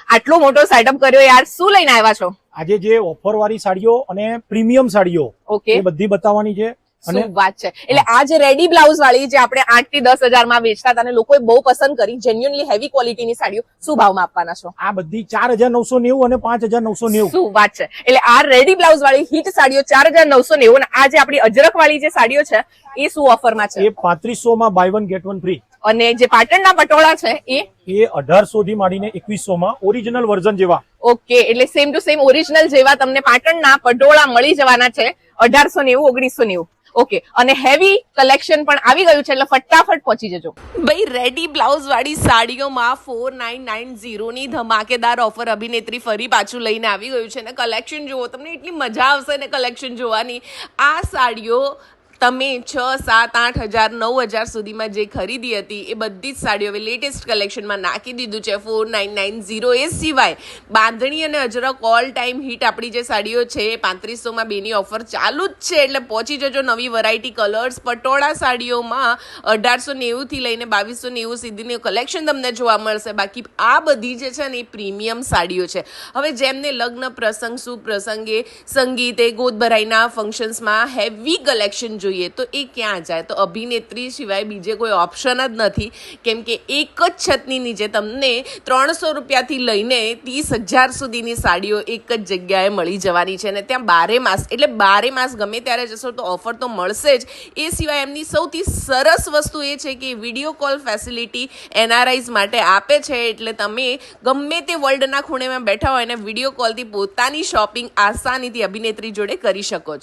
આટલો મોટો સેટઅપ કર્યો યાર, શું લઈને આવ્યા છો? આજે જે ઓફર વાળી સાડીઓ અને પ્રીમિયમ સાડીઓ ઓકે, એ બધી બતાવવાની છે. અને શું વાત છે. એટલે આ જે રેડી બ્લાઉઝ વાળી જે આપણે 8 થી 10,000 માં વેચતા હતા અને લોકોએ બહુ પસંદ કરી, જેન્યુઅનલી હેવી ક્વોલિટીની સાડીઓ શું ભાવમાં આપવાના છો? આ બધી 4,990 અને 5,990. શું વાત છે. એટલે આ રેડી બ્લાઉઝ વાળી હિટ સાડીઓ 4,990 અને આ જે આપણી અજરક વાળી જે સાડીઓ છે એ શું ઓફરમાં છે? એ 3500 માં buy one get one free. અને જે પાટણના પટોળા છે એ 1800 થી માંડીને 2100 માં ઓરિજિનલ વર્ઝન જેવા. ઓકે, એટલે સેમ ટુ સેમ ઓરિજિનલ જેવા તમને પાટણના પટોળા મળી જવાના છે 1890, 1990. ઓકે, અને હેવી કલેક્શન પણ આવી ગયું છે, એટલે ફટાફટ પહોંચી જજો ભાઈ. રેડી બ્લાઉઝ વાળી સાડીઓમાં 4990 ની ધમાકેદાર ઓફર અભિનેત્રી ફરી પાછું લઈને આવી ગયું છે. અને કલેક્શન જુઓ, તમને એટલી મજા આવશે ને કલેક્શન જોવાની. આ સાડીઓ તમે 6, 7, 8 હજાર 9 હજાર સુધીમાં જે ખરીદી હતી એ બધી જ સાડીઓ હવે લેટેસ્ટ કલેક્શનમાં નાખી દીધું છે 4990. એ સિવાય બાંધણી અને અજરક ઓલ ટાઈમ હિટ આપણી જે સાડીઓ છે 3500માં બેની ઓફર ચાલુ જ છે, એટલે પહોંચી જજો. નવી વેરાયટી કલર્સ પટોળા સાડીઓમાં 1890 થી લઈને 2290 સુધીનું કલેક્શન તમને જોવા મળશે. બાકી આ બધી જે છે ને એ પ્રીમિયમ સાડીઓ છે. હવે જેમને લગ્ન પ્રસંગ સુપ્રસંગે સંગીતે ગોદભરાઈના ફંક્શન્સમાં હેવી કલેક્શન જોઈએ તો એ ક્યાં જાય? તો અભિનેત્રી સિવાય બીજે કોઈ ઓપ્શન જ નથી, કેમ કે એક જ છતની નીચે તમને 300 રૂપિયાથી લઈને 30,000 સુધીની સાડીઓ એક જ જગ્યાએ મળી જવાની છે. અને ત્યાં 12 માસ, એટલે 12 માસ ગમે ત્યારે જશો તો ઓફર તો મળશે જ. એ સિવાય એમની સૌથી સરસ વસ્તુ એ છે કે વિડીયો કોલ ફેસિલિટી એનઆરઆઈઝ માટે આપે છે, એટલે તમે ગમે તે વર્લ્ડના ખૂણેમાં બેઠા હોય અને વિડીયો કોલથી પોતાની શોપિંગ આસાનીથી અભિનેત્રી જોડે કરી શકો છો.